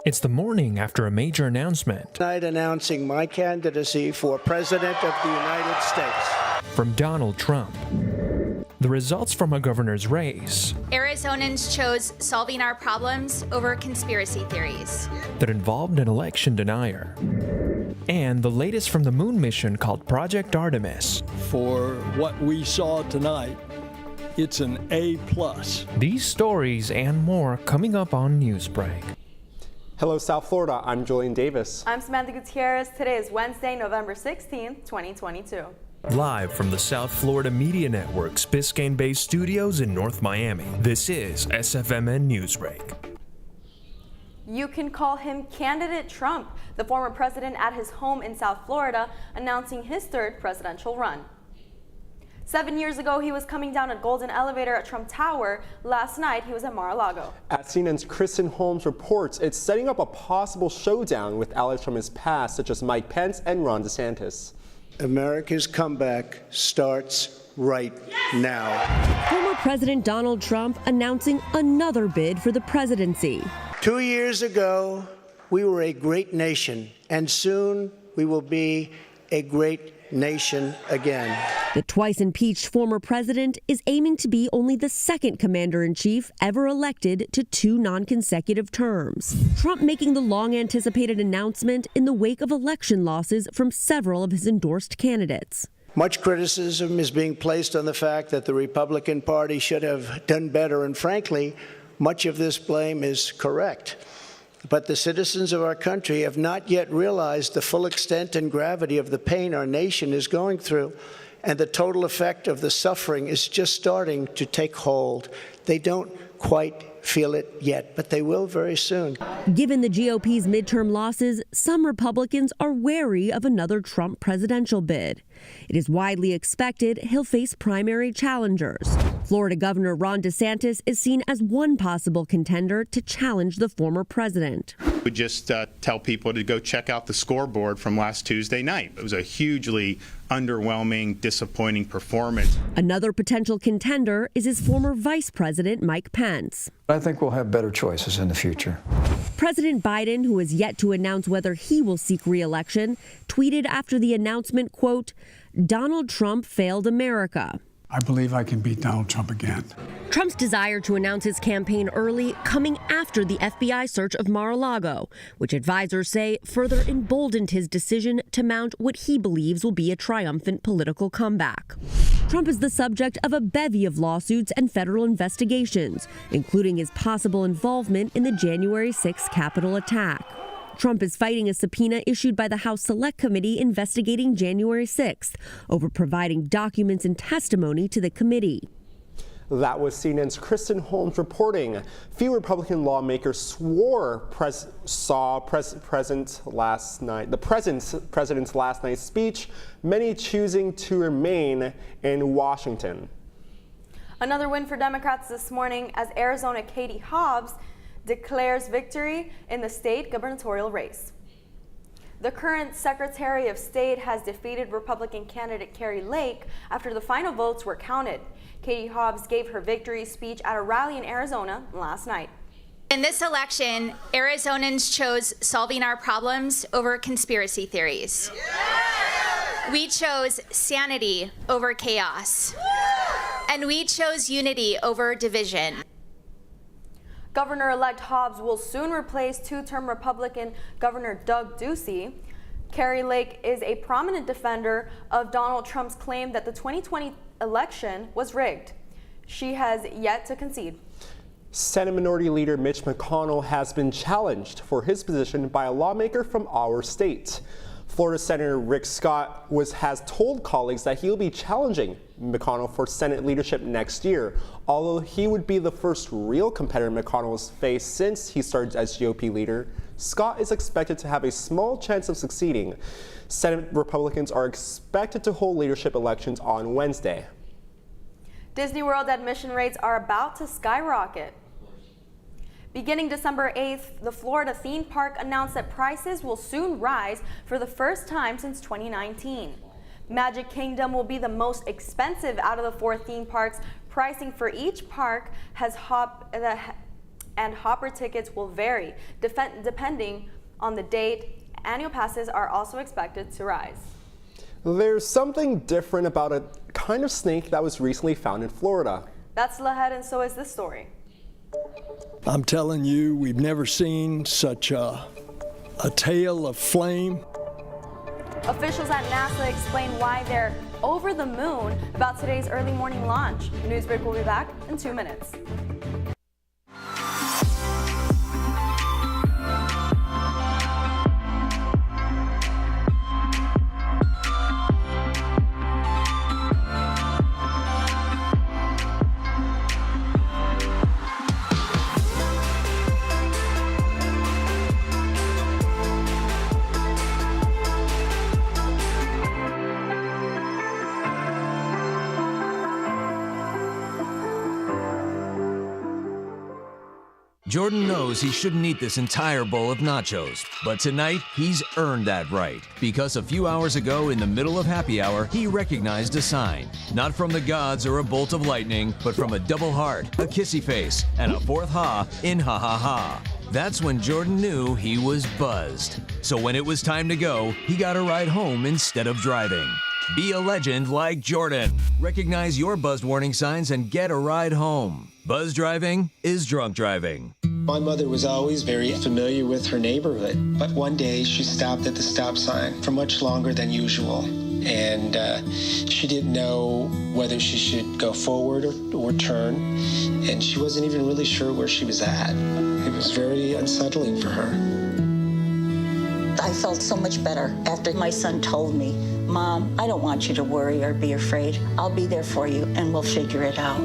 It's the morning after a major announcement. Tonight announcing my candidacy for President of the United States. From Donald Trump. The results from a governor's race. Arizonans chose solving our problems over conspiracy theories. That involved an election denier. And the latest from the moon mission called Project Artemis. For what we saw tonight, it's an A+. These stories and more coming up on Newsbreak. Hello, South Florida. I'm Julian Davis. I'm Samantha Gutierrez. Today is Wednesday, November 16th, 2022. Live from the South Florida Media Network's Biscayne-based studios in North Miami, this is SFMN Newsbreak. You can call him Candidate Trump, the former president at his home in South Florida, announcing his third presidential run. 7 years ago, he was coming down a golden elevator at Trump Tower. Last night, he was at Mar-a-Lago. As CNN's Kristen Holmes reports, it's setting up a possible showdown with allies from his past, such as Mike Pence and Ron DeSantis. America's comeback starts right now. Former President Donald Trump announcing another bid for the presidency. 2 years ago, we were a great nation, and soon we will be a great nation again. The twice impeached former president is aiming to be only the second commander-in-chief ever elected to 2 non-consecutive terms. Trump making the long-anticipated announcement in the wake of election losses from several of his endorsed candidates. Much criticism is being placed on the fact that the Republican Party should have done better, and frankly, much of this blame is correct. But the citizens of our country have not yet realized the full extent and gravity of the pain our nation is going through, and the total effect of the suffering is just starting to take hold. They don't quite feel it yet, but they will very soon. Given the GOP's midterm losses, some Republicans are wary of another Trump presidential bid. It is widely expected he'll face primary challengers. Florida Governor Ron DeSantis is seen as one possible contender to challenge the former president. We just tell people to go check out the scoreboard from last Tuesday night. It was a hugely underwhelming, disappointing performance. Another potential contender is his former vice president, Mike Pence. I think we'll have better choices in the future. President Biden, who has yet to announce whether he will seek re-election, tweeted after the announcement, quote, "Donald Trump failed America." I believe I can beat Donald Trump again. Trump's desire to announce his campaign early coming after the FBI search of Mar-a-Lago, which advisors say further emboldened his decision to mount what he believes will be a triumphant political comeback. Trump is the subject of a bevy of lawsuits and federal investigations, including his possible involvement in the January 6th Capitol attack. Trump is fighting a subpoena issued by the House Select Committee investigating January 6th over providing documents and testimony to the committee. That was CNN's Kristen Holmes reporting. Few Republican lawmakers swore the president's last night's speech, many choosing to remain in Washington. Another win for Democrats this morning as Arizona Katie Hobbs declares victory in the state gubernatorial race. The current Secretary of State has defeated Republican candidate Kari Lake after the final votes were counted. Katie Hobbs gave her victory speech at a rally in Arizona last night. In this election, Arizonans chose solving our problems over conspiracy theories. We chose sanity over chaos. And we chose unity over division. Governor-elect Hobbs will soon replace 2-term Republican Governor Doug Ducey. Kari Lake is a prominent defender of Donald Trump's claim that the 2020 election was rigged. She has yet to concede. Senate Minority Leader Mitch McConnell has been challenged for his position by a lawmaker from our state. Florida Senator Rick Scott has told colleagues that he'll be challenging McConnell for Senate leadership next year, although he would be the first real competitor McConnell has faced since he started as GOP leader. Scott is expected to have a small chance of succeeding. Senate Republicans are expected to hold leadership elections on Wednesday. Disney World admission rates are about to skyrocket. Beginning December 8th, the Florida theme park announced that prices will soon rise for the first time since 2019. Magic Kingdom will be the most expensive out of the 4 theme parks. Pricing for each park has and hopper tickets will vary depending on the date. Annual passes are also expected to rise. There's something different about a kind of snake that was recently found in Florida. That's still ahead, and so is this story. I'm telling you, we've never seen such a tail of flame. Officials at NASA explain why they're over the moon about today's early morning launch. Newsbreak will be back in 2 minutes. Jordan knows he shouldn't eat this entire bowl of nachos, but tonight he's earned that right because a few hours ago in the middle of happy hour, he recognized a sign. Not from the gods or a bolt of lightning, but from a double heart, a kissy face, and a fourth ha in ha ha ha. That's when Jordan knew he was buzzed. So when it was time to go, he got a ride home instead of driving. Be a legend like Jordan. Recognize your buzzed warning signs and get a ride home. Buzz driving is drunk driving. My mother was always very familiar with her neighborhood, but one day she stopped at the stop sign for much longer than usual, and she didn't know whether she should go forward or turn, and she wasn't even really sure where she was at. It was very unsettling for her. I felt so much better after my son told me, "Mom, I don't want you to worry or be afraid. I'll be there for you and we'll figure it out."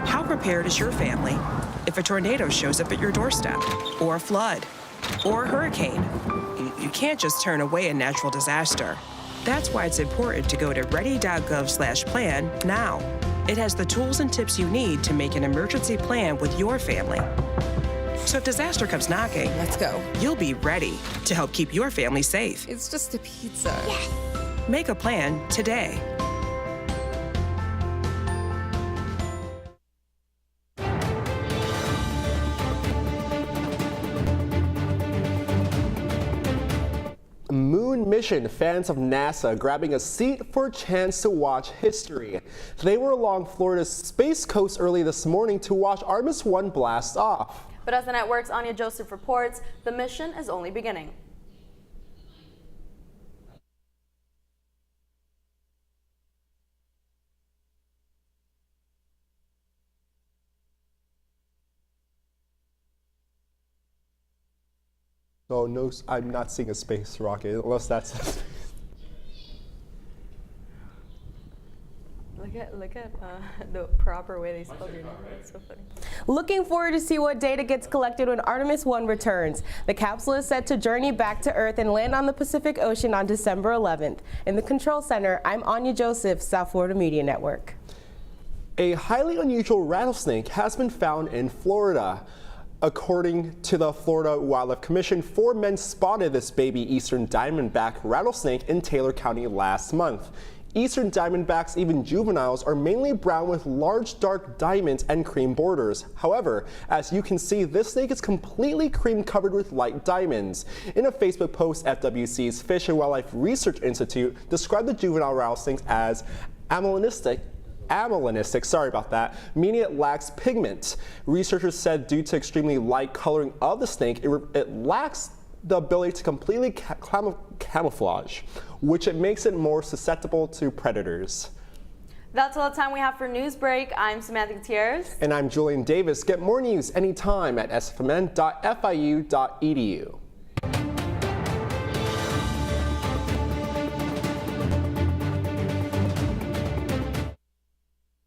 How prepared is your family if a tornado shows up at your doorstep, or a flood, or a hurricane? You can't just turn away a natural disaster. That's why it's important to go to ready.gov/plan now. It has the tools and tips you need to make an emergency plan with your family. So if disaster comes knocking, let's go. You'll be ready to help keep your family safe. It's just a pizza. Yes. Make a plan today. Moon mission fans of NASA grabbing a seat for a chance to watch history. They were along Florida's Space Coast early this morning to watch Artemis 1 blast off. But as the network's Anya Joseph reports, the mission is only beginning. Oh no, I'm not seeing a space rocket, unless that's... Look at the proper way they spelled your name. That's so funny. Looking forward to see what data gets collected when Artemis 1 returns. The capsule is set to journey back to Earth and land on the Pacific Ocean on December 11th. In the Control Center, I'm Anya Joseph, South Florida Media Network. A highly unusual rattlesnake has been found in Florida. According to the Florida Wildlife Commission, 4 men spotted this baby eastern diamondback rattlesnake in Taylor County last month. Eastern diamondbacks, even juveniles, are mainly brown with large dark diamonds and cream borders. However, as you can see, this snake is completely cream covered with light diamonds. In a Facebook post, FWC's Fish and Wildlife Research Institute described the juvenile rattlesnake as amelanistic, meaning it lacks pigment. Researchers said due to extremely light coloring of the snake, it lacks the ability to completely camouflage, which it makes it more susceptible to predators. That's all the time we have for Newsbreak. I'm Samantha Gutierrez. And I'm Julian Davis. Get more news anytime at sfmn.fiu.edu.